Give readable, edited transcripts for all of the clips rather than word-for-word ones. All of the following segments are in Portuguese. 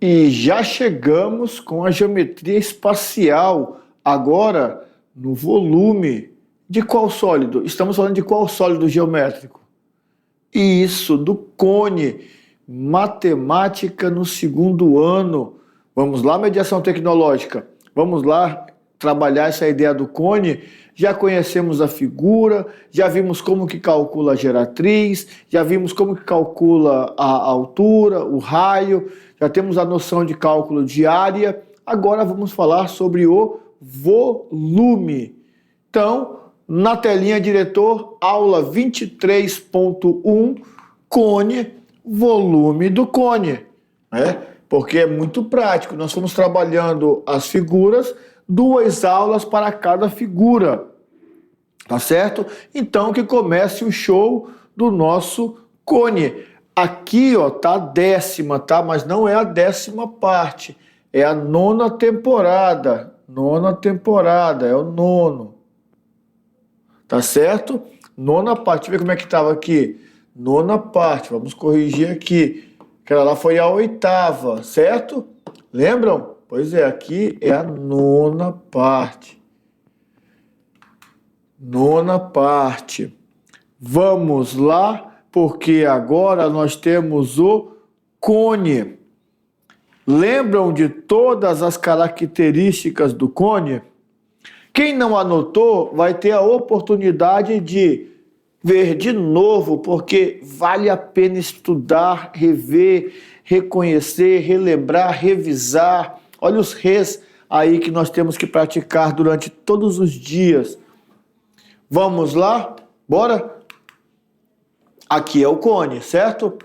E já chegamos com a geometria espacial, agora no volume. De qual sólido? Estamos falando de qual sólido geométrico? Isso, do cone. Matemática no segundo ano. Vamos lá, mediação tecnológica. Vamos lá trabalhar essa ideia do cone. Já conhecemos a figura, já vimos como que calcula a geratriz, já vimos como que calcula a altura, o raio, já temos a noção de cálculo de área. Agora vamos falar sobre o volume. Então, na telinha, diretor, aula 23.1, cone, volume do cone, né? Porque é muito prático. Nós fomos trabalhando as figuras, 2 aulas para cada figura, tá certo? Então que comece o show do nosso cone. Aqui, ó, tá a 10ª, tá? Mas não é a 10ª parte, é a 9ª temporada. 9ª temporada, é o 9º. Tá certo? 9ª parte, deixa eu ver como é que estava aqui. 9ª parte, vamos corrigir aqui. Aquela lá foi a 8ª, certo? Lembram? Pois é, aqui é a 9ª parte. 9ª parte. Vamos lá, porque agora nós temos o cone. Lembram de todas as características do cone? Quem não anotou vai ter a oportunidade de ver de novo, porque vale a pena estudar, rever, reconhecer, relembrar, revisar. Olha os res aí que nós temos que praticar durante todos os dias. Vamos lá? Bora? Aqui é o cone, certo?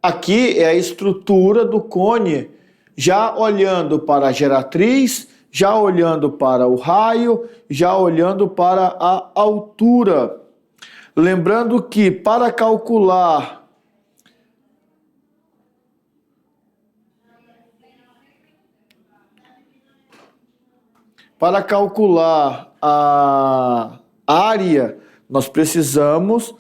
Aqui é a estrutura do cone, já olhando para a geratriz, já olhando para o raio, já olhando para a altura. Lembrando que para calcular a área, nós precisamos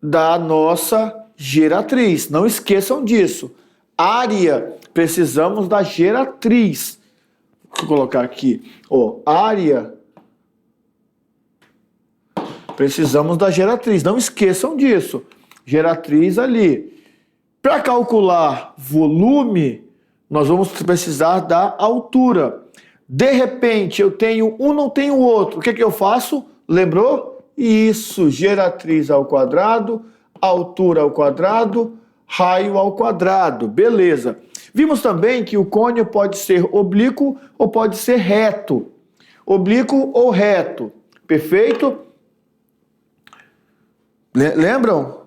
da nossa geratriz. Não esqueçam disso. Área, precisamos da geratriz. Vou colocar aqui, ó, área, precisamos da geratriz, não esqueçam disso, geratriz ali. Para calcular volume, nós vamos precisar da altura. De repente, eu tenho um, não tenho outro, o que que eu faço? Lembrou? Isso, geratriz ao quadrado, altura ao quadrado, raio ao quadrado, beleza. Vimos também que o cone pode ser oblíquo ou pode ser reto. Oblíquo ou reto. Perfeito? Lembram?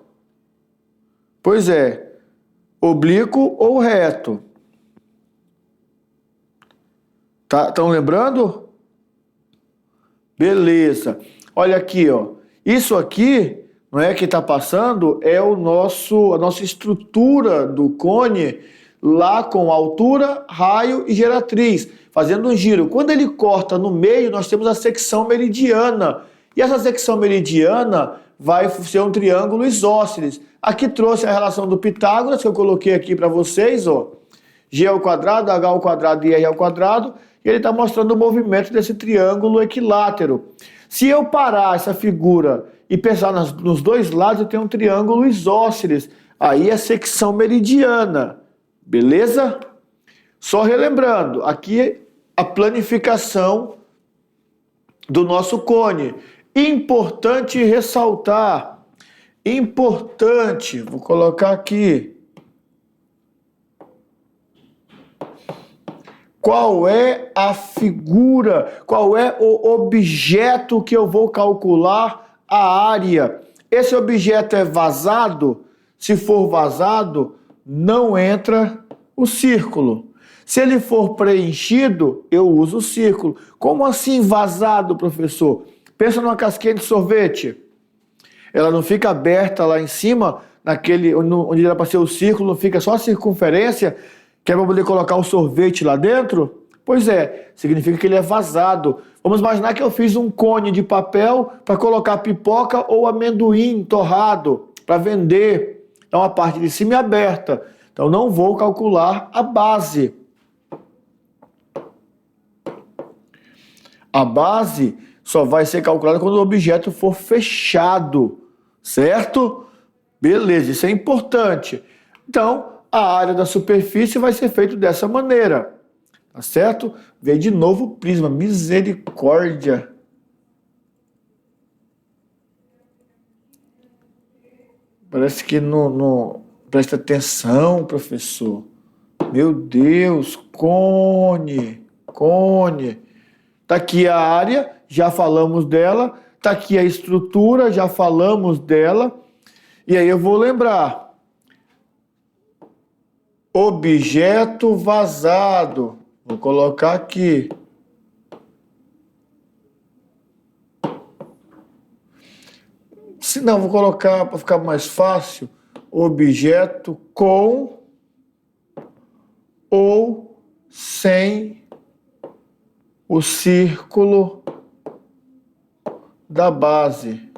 Pois é. Oblíquo ou reto. Tá, estão lembrando? Beleza. Olha aqui, ó. Isso aqui, não é que está passando, é a nossa estrutura do cone, lá com altura, raio e geratriz, fazendo um giro. Quando ele corta no meio, nós temos a secção meridiana. E essa secção meridiana vai ser um triângulo isósceles. Aqui trouxe a relação do Pitágoras, que eu coloquei aqui para vocês, ó. G ao quadrado, H ao quadrado e R ao quadrado. E ele está mostrando o movimento desse triângulo equilátero. Se eu parar essa figura e pensar nos dois lados, eu tenho um triângulo isósceles. Aí é secção meridiana. Beleza? Só relembrando, aqui a planificação do nosso cone. Importante ressaltar, importante, vou colocar aqui. Qual é a figura, qual é o objeto que eu vou calcular a área? Esse objeto é vazado? Se for vazado, não entra o círculo. Se ele for preenchido, eu uso o círculo. Como assim vazado, professor? Pensa numa casquinha de sorvete. Ela não fica aberta lá em cima, onde era para ser o círculo, não fica só a circunferência, que é para poder colocar o sorvete lá dentro? Pois é, significa que ele é vazado. Vamos imaginar que eu fiz um cone de papel para colocar pipoca ou amendoim torrado para vender. Então a parte de cima é aberta. Então não vou calcular a base. A base só vai ser calculada quando o objeto for fechado, certo? Beleza, isso é importante. Então, a área da superfície vai ser feita dessa maneira, tá certo? Vem de novo o prisma, misericórdia. Parece que não presta atenção, professor. Meu Deus, cone. Tá aqui a área, já falamos dela. Tá aqui a estrutura, já falamos dela. E aí eu vou lembrar. Objeto vazado. Vou colocar aqui. Se não, vou colocar para ficar mais fácil. Objeto com ou sem o círculo da base.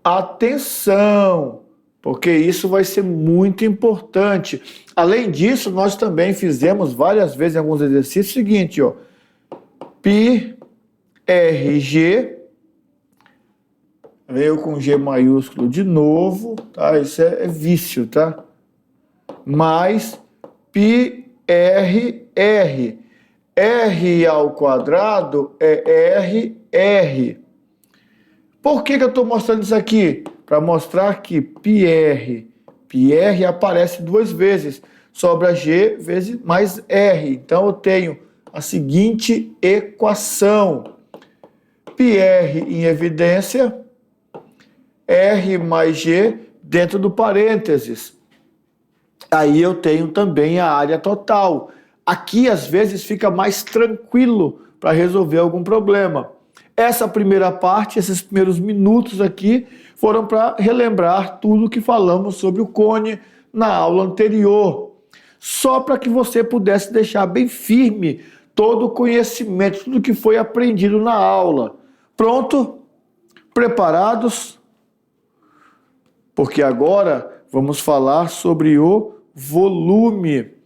Atenção, porque isso vai ser muito importante. Além disso, nós também fizemos várias vezes em alguns exercícios o seguinte, ó. Pi, RG, veio com G maiúsculo de novo, tá? Isso é vício, tá? Mais pi, R. R ao quadrado é RR. Por que eu estou mostrando isso aqui? Para mostrar que πr aparece duas vezes. Sobra G vezes mais R. Então eu tenho a seguinte equação. πr em evidência, R mais G dentro do parênteses. Aí eu tenho também a área total. Aqui, às vezes, fica mais tranquilo para resolver algum problema. Essa primeira parte, esses primeiros minutos aqui, foram para relembrar tudo que falamos sobre o cone na aula anterior. Só para que você pudesse deixar bem firme todo o conhecimento, tudo que foi aprendido na aula. Pronto? Preparados? Porque agora vamos falar sobre o volume.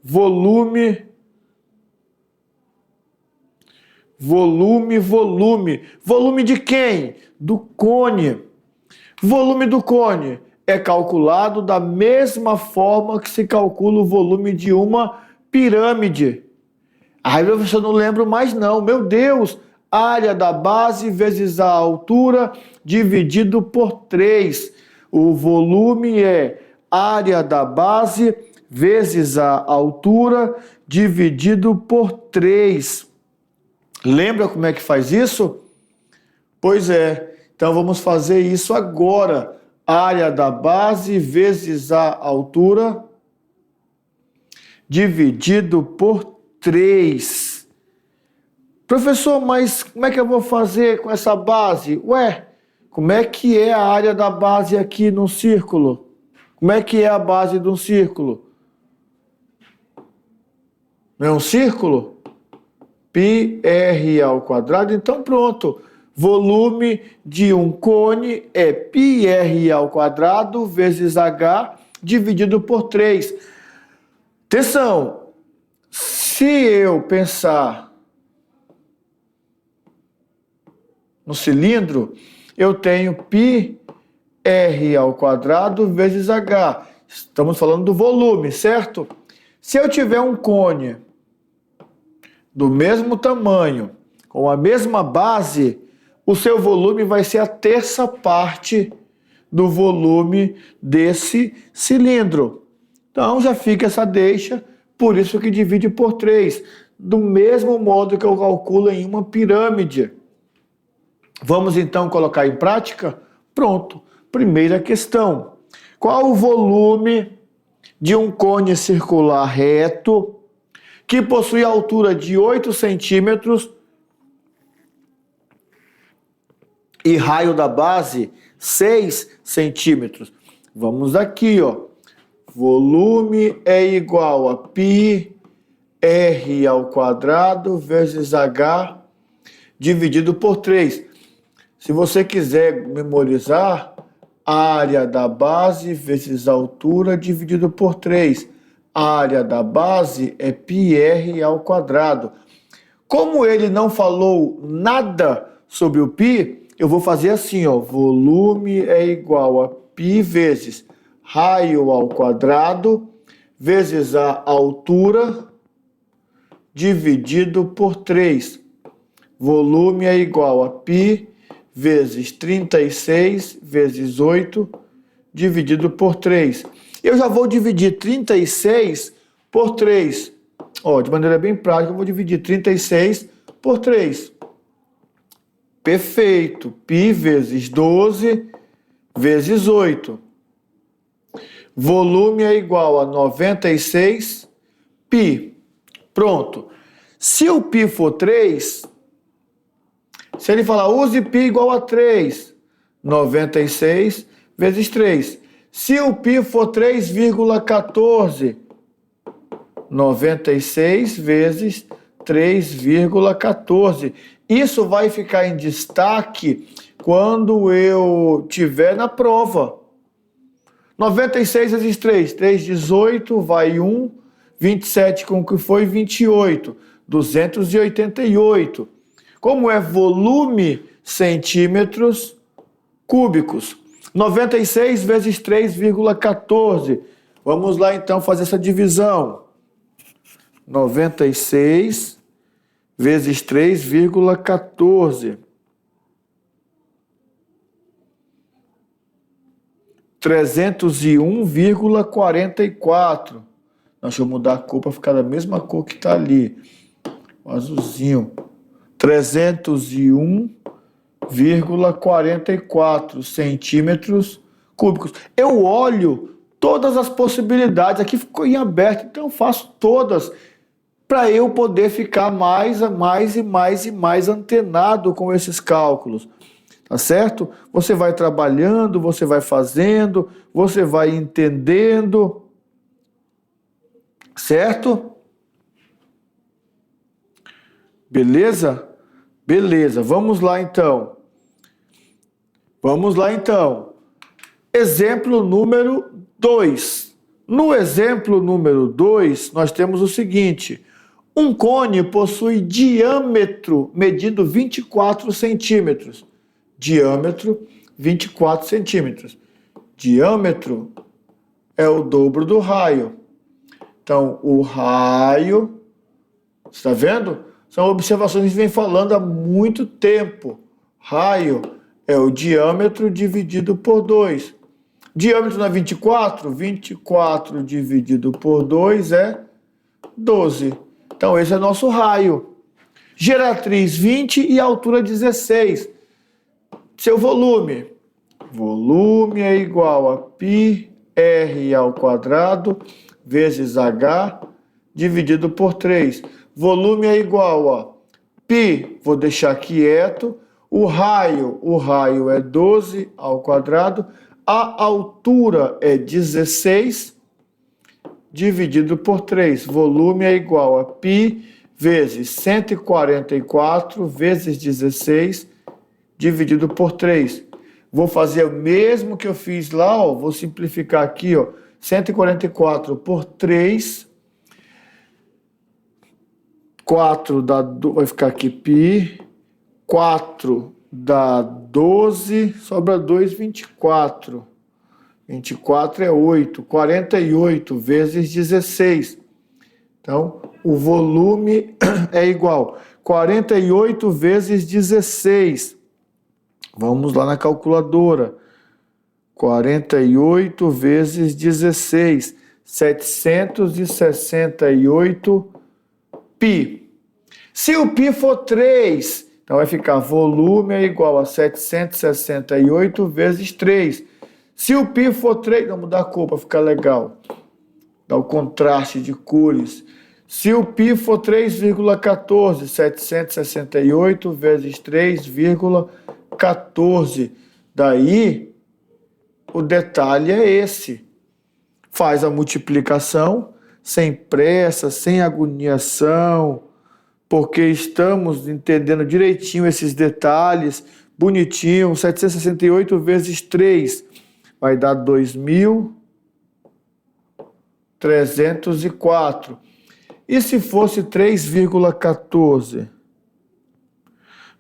Volume de quem? Do cone. Volume do cone é calculado da mesma forma que se calcula o volume de uma pirâmide. Aí, professor, não lembro mais não. Meu Deus! Área da base vezes a altura dividido por 3. O volume é área da base vezes a altura dividido por 3. Lembra como é que faz isso? Pois é, então vamos fazer isso agora. Área da base vezes a altura dividido por 3. Professor, mas como é que eu vou fazer com essa base? Ué, como é que é a área da base aqui no círculo? Como é que é a base de um círculo? Não é um círculo? πr ao quadrado, então pronto. Volume de um cone é πr ao quadrado vezes h dividido por 3. Atenção, se eu pensar no cilindro, eu tenho πr ao quadrado vezes h. Estamos falando do volume, certo? Se eu tiver um cone do mesmo tamanho, com a mesma base, o seu volume vai ser a terça parte do volume desse cilindro. Então já fica essa deixa, por isso que divide por 3, do mesmo modo que eu calculo em uma pirâmide. Vamos então colocar em prática? Pronto, primeira questão. Qual o volume de um cone circular reto que possui altura de 8 centímetros e raio da base 6 centímetros? Vamos aqui, ó. Volume é igual a πr ao quadrado vezes h dividido por 3. Se você quiser memorizar, área da base vezes a altura dividido por 3. A área da base é πr ao quadrado. Como ele não falou nada sobre o π, eu vou fazer assim, ó, volume é igual a π vezes raio ao quadrado vezes a altura dividido por 3. Volume é igual a π vezes 36 vezes 8 dividido por 3. Eu já vou dividir 36 por 3. Ó, de maneira bem prática, eu vou dividir 36 por 3. Perfeito. Π vezes 12 vezes 8. Volume é igual a 96 π. Pronto. Se o π for 3, se ele falar use π igual a 3, 96 vezes 3. Se o π for 3,14, 96 vezes 3,14. Isso vai ficar em destaque quando eu tiver na prova. 96 vezes 3, 3, 18, vai 1, 27 com o que foi 28, 288. Como é volume, centímetros cúbicos. 96 vezes 3,14. Vamos lá então fazer essa divisão. 96 vezes 3,14. 301,44. Deixa eu mudar a cor para ficar da mesma cor que está ali. O azulzinho. 301,44 centímetros cúbicos. Eu olho todas as possibilidades. Aqui ficou em aberto, então eu faço todas para eu poder ficar mais antenado com esses cálculos. Tá certo? Você vai trabalhando, você vai fazendo, você vai entendendo. Certo? Beleza? Beleza. Vamos lá então. Exemplo número 2. No exemplo número 2, nós temos o seguinte. Um cone possui diâmetro medindo 24 centímetros. Diâmetro, 24 centímetros. Diâmetro é o dobro do raio. Então, o raio, está vendo? São observações que a gente vem falando há muito tempo. Raio é o diâmetro dividido por 2. Diâmetro não é 24? 24 dividido por 2 é 12. Então, esse é nosso raio. Geratriz 20 e altura 16. Seu volume. Volume é igual a πr ao quadrado vezes h dividido por 3. Volume é igual a π, vou deixar quieto, o raio é 12 ao quadrado, a altura é 16 dividido por 3. Volume é igual a π vezes 144 vezes 16 dividido por 3. Vou fazer o mesmo que eu fiz lá, ó, vou simplificar aqui, ó, 144 por 3, 4 dá, vai ficar aqui π, 4 dá 12, sobra 2, 24. 24 é 8, 48 vezes 16. Então, o volume é igual 48 vezes 16. Vamos lá na calculadora. 48 vezes 16, 768 π. Se o π for 3, então vai ficar volume é igual a 768 vezes 3. Se o π for 3, vamos mudar a cor para ficar legal. Dá o contraste de cores. Se o π for 3,14, 768 vezes 3,14. Daí, o detalhe é esse. Faz a multiplicação sem pressa, sem agoniação, porque estamos entendendo direitinho esses detalhes, bonitinho, 768 vezes 3. vai dar 2.304. E se fosse 3,14?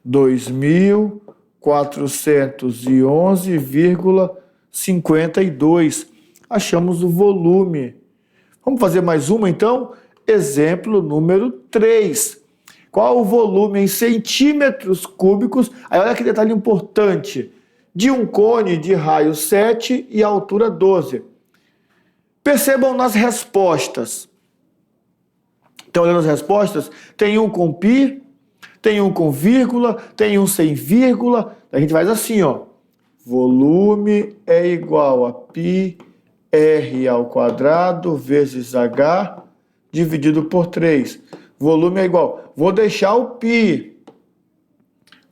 2.411,52. Achamos o volume. Vamos fazer mais uma, então? Exemplo número 3. Qual o volume em centímetros cúbicos? Aí olha que detalhe importante. De um cone de raio 7 e altura 12. Percebam nas respostas. Então, olhando as respostas, tem um com pi, tem um com vírgula, tem um sem vírgula. A gente faz assim, ó. Volume é igual a π r ao quadrado vezes h dividido por 3. Volume é igual. Vou deixar o π.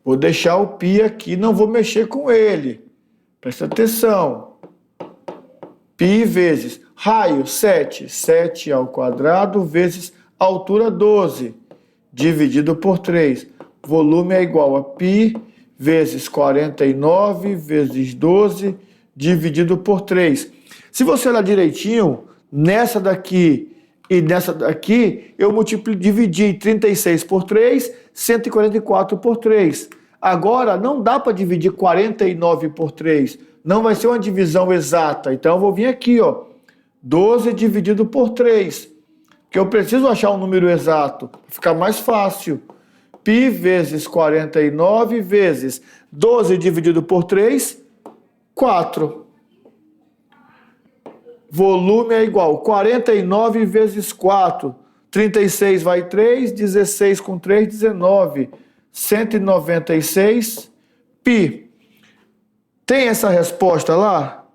Vou deixar o π aqui, não vou mexer com ele. Presta atenção. Π vezes raio 7. 7 ao quadrado vezes altura 12. Dividido por 3. Volume é igual a π vezes 49 vezes 12 dividido por 3. Se você olhar direitinho, nessa daqui e nessa daqui, eu dividi 36 por 3, 144 por 3. Agora, não dá para dividir 49 por 3. Não vai ser uma divisão exata. Então, eu vou vir aqui, ó. 12 dividido por 3. Que eu preciso achar um número exato. Para ficar mais fácil. Π vezes 49 vezes 12 dividido por 3, 4. Volume é igual 49 vezes 4. 36 vai 3, 16 com 3, 19. 196 π. Tem essa resposta lá?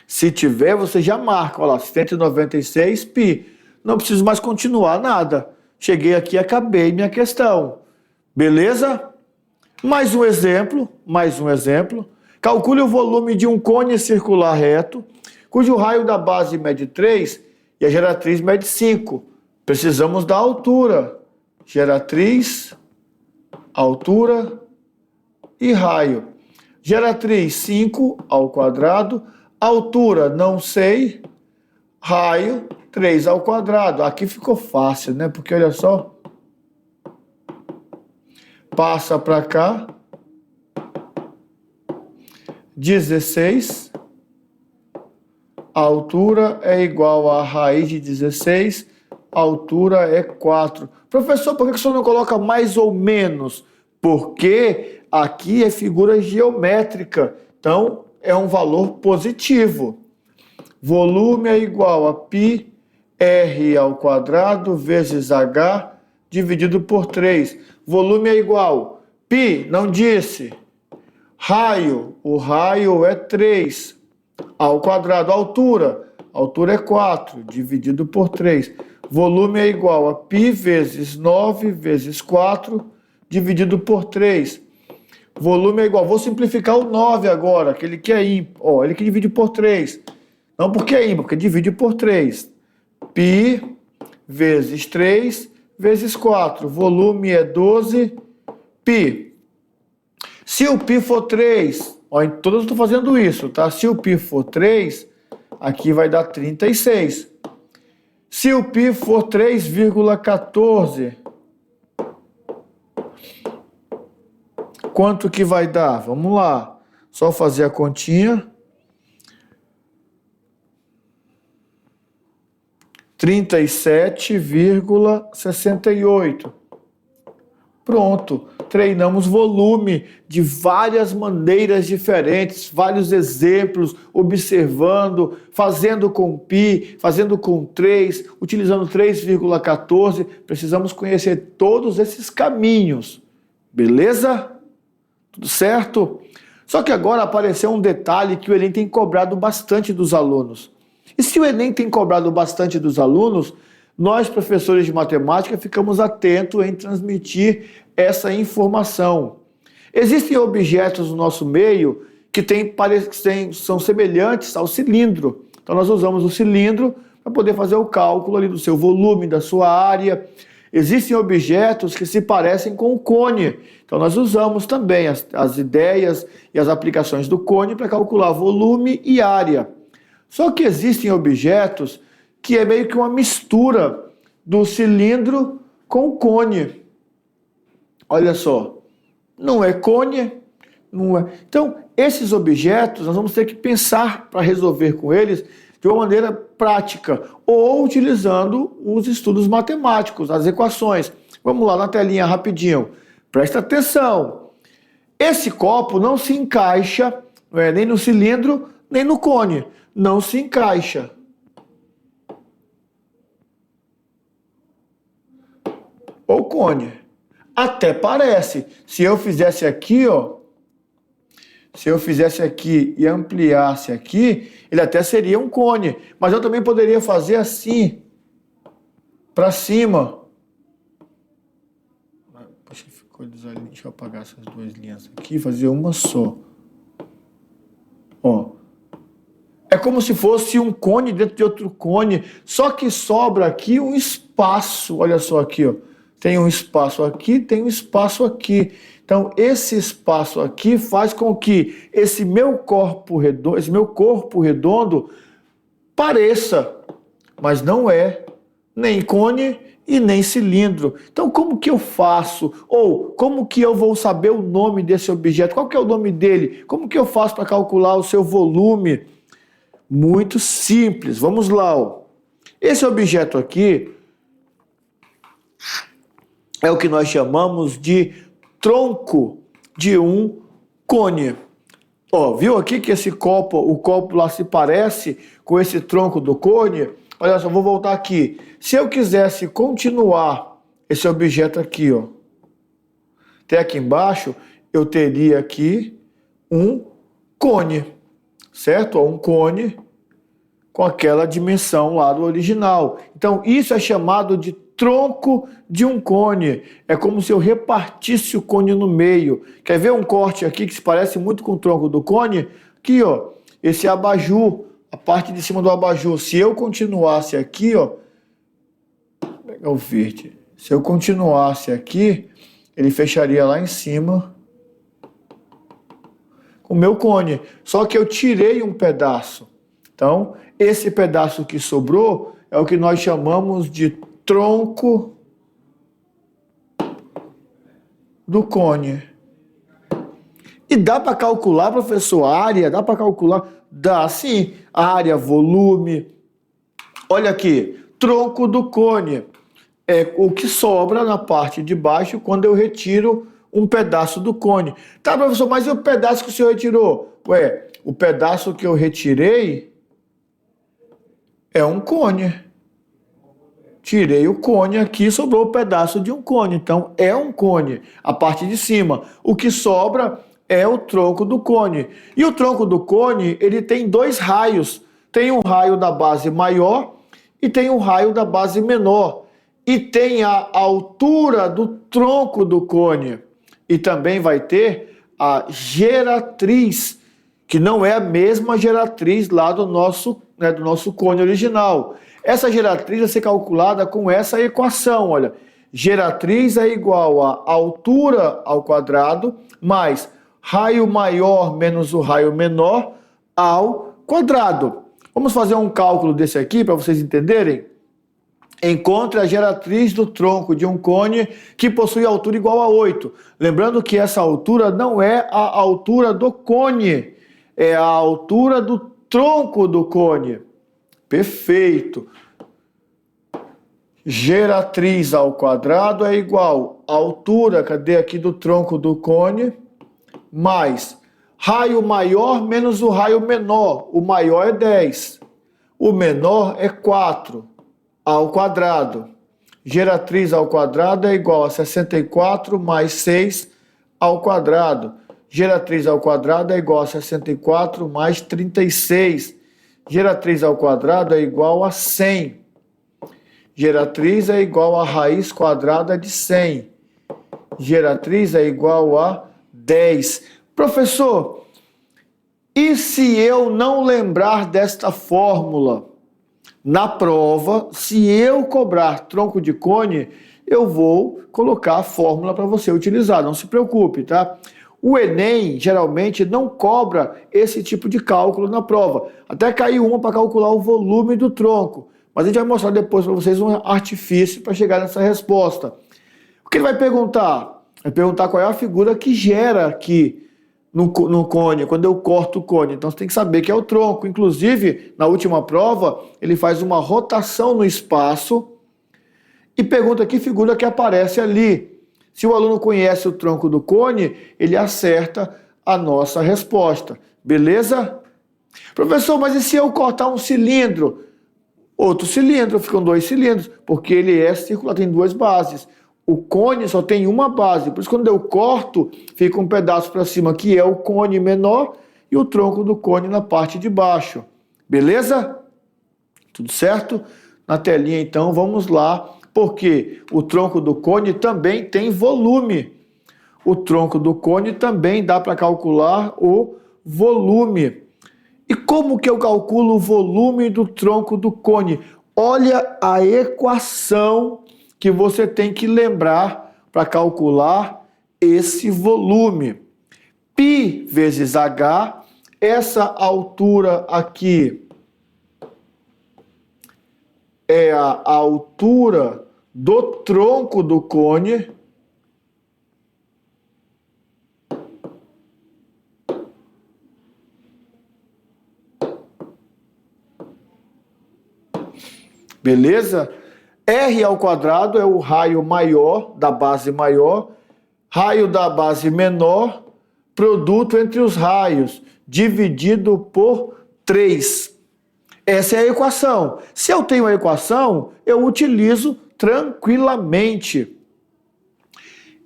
Se tiver, você já marca. Olha lá, 196 π. Não preciso mais continuar nada. Cheguei aqui e acabei minha questão. Beleza? Mais um exemplo. Calcule o volume de um cone circular reto, cujo raio da base mede 3 e a geratriz mede 5. Precisamos da altura. Geratriz, altura e raio. Geratriz 5 ao quadrado, altura não sei, raio 3 ao quadrado. Aqui ficou fácil, né? Porque olha só. Passa para cá. 16. A altura é igual a raiz de 16. A altura é 4. Professor, por que o senhor não coloca mais ou menos? Porque aqui é figura geométrica. Então, é um valor positivo. Volume é igual a π r ao quadrado vezes h dividido por 3. Volume é igual. Π, não disse. Raio, o raio é 3 ao quadrado. Altura é 4 dividido por 3. Volume é igual a π vezes 9 vezes 4 dividido por 3. Volume é igual. Vou simplificar o 9 agora, que ele que é ímpar. Ó, ele que divide por 3. Não porque é ímpar, porque divide por 3. Π vezes 3 vezes 4. Volume é 12 π. Se o π for 3, ó, em todas eu estou fazendo isso, tá? Se o π for 3, aqui vai dar 36. Se o π for 3,14, quanto que vai dar? Vamos lá. Só fazer a continha. 37,68. Pronto. Treinamos volume de várias maneiras diferentes, vários exemplos, observando, fazendo com π, fazendo com 3, utilizando 3,14. Precisamos conhecer todos esses caminhos. Beleza? Tudo certo? Só que agora apareceu um detalhe que o Enem tem cobrado bastante dos alunos. E se o Enem tem cobrado bastante dos alunos, nós, professores de matemática, ficamos atentos em transmitir essa informação. Existem objetos no nosso meio que são semelhantes ao cilindro. Então, nós usamos o cilindro para poder fazer o cálculo ali do seu volume, da sua área. Existem objetos que se parecem com o cone. Então nós usamos também as ideias e as aplicações do cone para calcular volume e área. Só que existem objetos que é meio que uma mistura do cilindro com o cone. Olha só, não é cone, não é. Então, esses objetos nós vamos ter que pensar para resolver com eles de uma maneira prática ou utilizando os estudos matemáticos, as equações. Vamos lá na telinha rapidinho. Presta atenção. Esse copo não se encaixa, nem no cilindro, nem no cone. Não se encaixa. Ou cone. Até parece. Se eu fizesse aqui, ó, se eu fizesse aqui e ampliasse aqui, ele até seria um cone. Mas eu também poderia fazer assim, para cima. Poxa, ficou desalinhado. Deixa eu apagar essas duas linhas aqui e fazer uma só. Ó. É como se fosse um cone dentro de outro cone, só que sobra aqui um espaço. Olha só aqui, ó. Tem um espaço aqui, tem um espaço aqui. Então, esse espaço aqui faz com que esse meu corpo redondo pareça, mas não é nem cone e nem cilindro. Então, como que eu faço? Ou como que eu vou saber o nome desse objeto? Qual que é o nome dele? Como que eu faço para calcular o seu volume? Muito simples. Vamos lá, ó. Esse objeto aqui é o que nós chamamos de tronco de um cone. Ó, viu aqui que o copo lá se parece com esse tronco do cone? Olha só, vou voltar aqui. Se eu quisesse continuar esse objeto aqui, ó, até aqui embaixo, eu teria aqui um cone, certo? Ó, um cone com aquela dimensão lá do original. Então, isso é chamado de tronco de um cone. É como se eu repartisse o cone no meio. Quer ver um corte aqui que se parece muito com o tronco do cone? Aqui, ó, esse abajur, a parte de cima do abajur. Se eu continuasse aqui, ó, vou pegar o verde. Se eu continuasse aqui, ele fecharia lá em cima com o meu cone. Só que eu tirei um pedaço. Então, esse pedaço que sobrou é o que nós chamamos de tronco do cone. E dá para calcular, professor, área? Dá para calcular? Dá, sim. Área, volume. Olha aqui, tronco do cone. É o que sobra na parte de baixo quando eu retiro um pedaço do cone. Tá, professor, mas e o pedaço que o senhor retirou? Ué, o pedaço que eu retirei é um cone. Tirei o cone aqui, sobrou o pedaço de um cone. Então, é um cone, a parte de cima. O que sobra é o tronco do cone. E o tronco do cone, ele tem dois raios. Tem um raio da base maior e tem um raio da base menor. E tem a altura do tronco do cone. E também vai ter a geratriz, que não é a mesma geratriz lá do nosso cone original. Essa geratriz vai ser calculada com essa equação, olha. Geratriz é igual a altura ao quadrado mais raio maior menos o raio menor ao quadrado. Vamos fazer um cálculo desse aqui para vocês entenderem? Encontre a geratriz do tronco de um cone que possui altura igual a 8. Lembrando que essa altura não é a altura do cone, é a altura do tronco do cone. Perfeito. Geratriz ao quadrado é igual a altura, cadê aqui, do tronco do cone, mais raio maior menos o raio menor. O maior é 10, o menor é 4 ao quadrado. Geratriz ao quadrado é igual a 64 mais 6 ao quadrado. Geratriz ao quadrado é igual a 64 mais 36. Geratriz ao quadrado é igual a 100. Geratriz é igual a raiz quadrada de 100. Geratriz é igual a 10. Professor, e se eu não lembrar desta fórmula? Na prova, se eu cobrar tronco de cone, eu vou colocar a fórmula para você utilizar, não se preocupe, tá? O Enem geralmente não cobra esse tipo de cálculo na prova. Até caiu uma para calcular o volume do tronco, mas a gente vai mostrar depois para vocês um artifício para chegar nessa resposta. O que ele vai perguntar? Vai perguntar qual é a figura que gera aqui no cone, quando eu corto o cone. Então você tem que saber que é o tronco. Inclusive, na última prova, ele faz uma rotação no espaço e pergunta que figura que aparece ali. Se o aluno conhece o tronco do cone, ele acerta a nossa resposta. Beleza? Professor, mas e se eu cortar um cilindro? Outro cilindro, ficam dois cilindros, porque ele é circular, tem duas bases. O cone só tem uma base, por isso quando eu corto, fica um pedaço para cima, que é o cone menor, e o tronco do cone na parte de baixo. Beleza? Tudo certo? Na telinha, então, vamos lá, porque o tronco do cone também tem volume. O tronco do cone também dá para calcular o volume. E como que eu calculo o volume do tronco do cone? Olha a equação que você tem que lembrar para calcular esse volume. Π vezes H, essa altura aqui é a altura do tronco do cone. Beleza? R ao quadrado é o raio maior da base maior, raio da base menor, produto entre os raios, dividido por 3. Essa é a equação. Se eu tenho a equação, eu utilizo tranquilamente.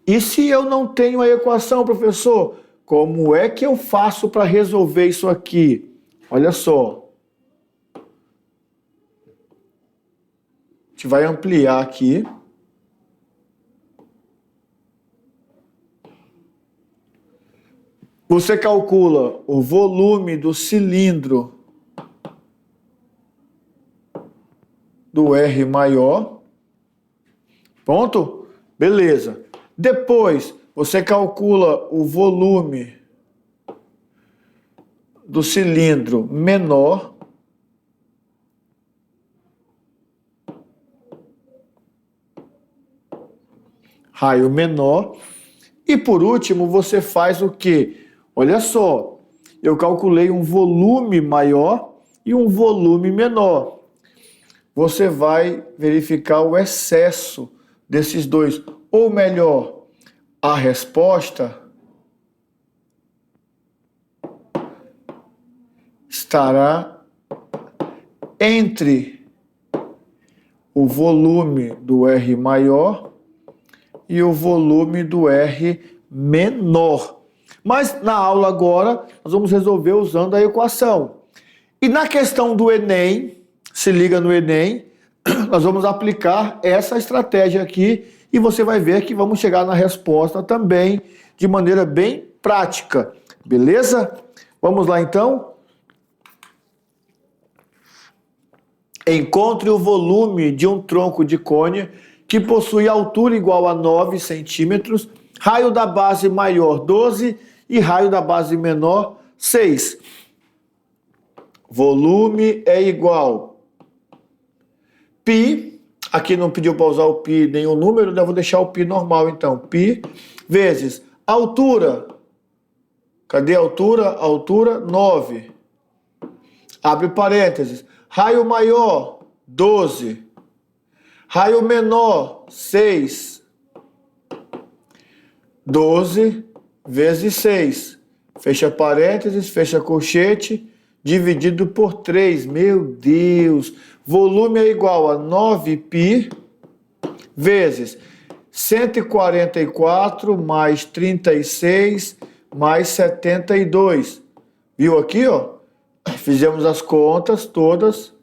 E se eu não tenho a equação, professor, como é que eu faço para resolver isso aqui? Olha só. A gente vai ampliar aqui. Você calcula o volume do cilindro do R maior. Pronto? Beleza. Depois, você calcula o volume do cilindro menor. Raio menor. E por último, você faz o quê? Olha só, eu calculei um volume maior e um volume menor. Você vai verificar o excesso desses dois. Ou melhor, a resposta estará entre o volume do R maior e o volume do R menor. Mas na aula agora, nós vamos resolver usando a equação. E na questão do Enem, se liga no Enem, nós vamos aplicar essa estratégia aqui e você vai ver que vamos chegar na resposta também de maneira bem prática. Beleza? Vamos lá então? Encontre o volume de um tronco de cone que possui altura igual a 9 centímetros, raio da base maior 12 e raio da base menor 6. Volume é igual π, aqui não pediu para usar o π nenhum número, né? Eu vou deixar o π normal então, π vezes altura, cadê a altura? Altura 9, abre parênteses, raio maior 12, raio menor, 6. 12 vezes 6. Fecha parênteses, fecha colchete, dividido por 3. Meu Deus! Volume é igual a 9π vezes 144 mais 36 mais 72. Viu aqui, ó? Fizemos as contas todas,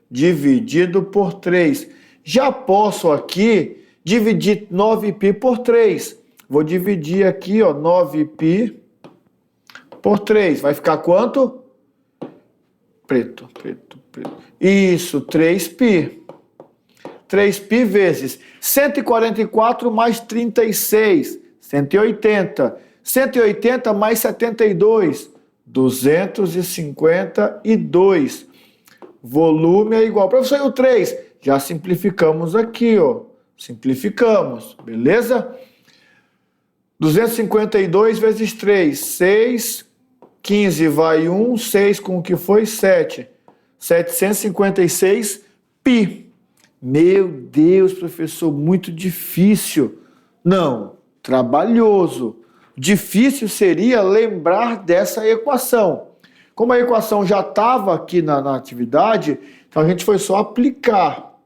dividido por 3. Já posso aqui dividir 9π por 3. Vou dividir aqui, ó, 9π por 3. Vai ficar quanto? Preto. Isso, 3π. 3π vezes 144 mais 36, 180. 180 mais 72, 252. Volume é igual. Professor, e o 3? Já simplificamos aqui, ó. Simplificamos, beleza? 252 vezes 3, 6, 15 vai 1, 6 com o que foi 7. 756 π. Meu Deus, professor, muito difícil. Não, trabalhoso. Difícil seria lembrar dessa equação. Como a equação já estava aqui na atividade, então a gente foi só aplicar.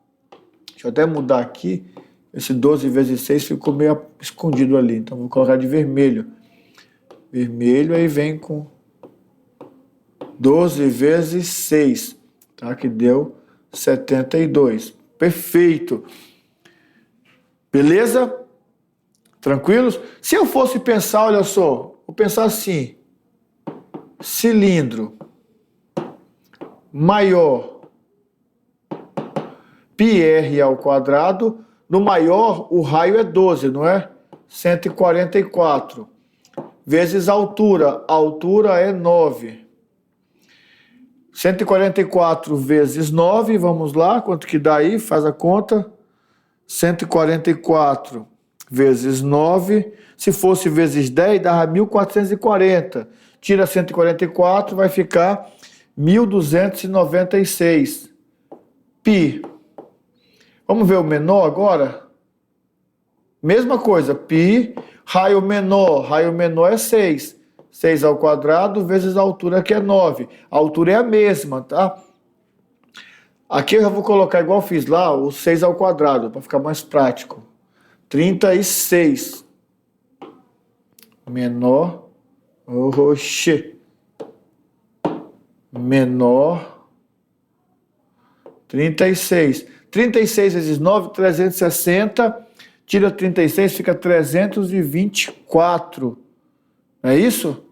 Deixa eu até mudar aqui. Esse 12 vezes 6 ficou meio escondido ali. Então vou colocar de vermelho. Vermelho, aí vem com 12 vezes 6. Tá? Que deu 72. Perfeito. Beleza? Tranquilos? Se eu fosse pensar, olha só, vou pensar assim, cilindro maior πr ao quadrado, no maior o raio é 12, não é? 144, vezes a altura é 9. 144 vezes 9, vamos lá, quanto que dá aí? Faz a conta. 144 vezes 9, se fosse vezes 10, dava 1440. Tira 144, vai ficar 1296 π. Vamos ver o menor agora? Mesma coisa, π, raio menor é 6. 6 ao quadrado vezes a altura, que é 9. A altura é a mesma, tá? Aqui eu já vou colocar, igual eu fiz lá, o 6 ao quadrado, para ficar mais prático. 36. Menor. Oxê. Menor. 36. 36 vezes 9, 360. Tira 36, fica 324. Não é isso?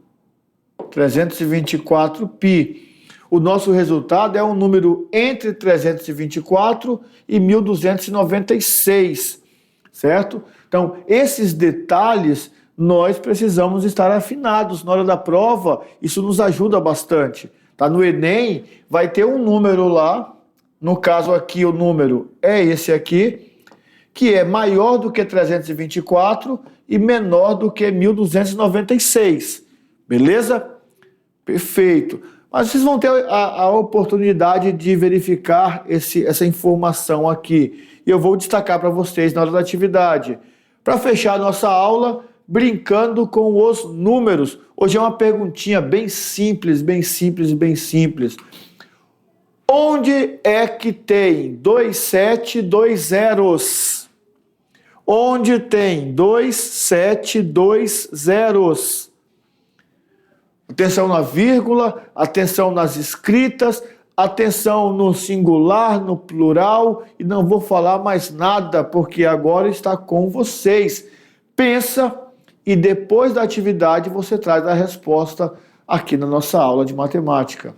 324 π. O nosso resultado é um número entre 324 e 1296, certo? Então, esses detalhes nós precisamos estar afinados na hora da prova, isso nos ajuda bastante. Tá? No Enem vai ter um número lá, no caso aqui o número é esse aqui, que é maior do que 324 e menor do que 1296, beleza? Perfeito. Mas vocês vão ter a oportunidade de verificar essa informação aqui. E eu vou destacar para vocês na hora da atividade. Para fechar a nossa aula, brincando com os números. Hoje é uma perguntinha bem simples, bem simples, bem simples. Onde é que tem 2, 7, 2 zeros? Onde tem 2, 7, 2 zeros? Atenção na vírgula, atenção nas escritas, atenção no singular, no plural, e não vou falar mais nada, porque agora está com vocês. Pensa e depois da atividade você traz a resposta aqui na nossa aula de matemática.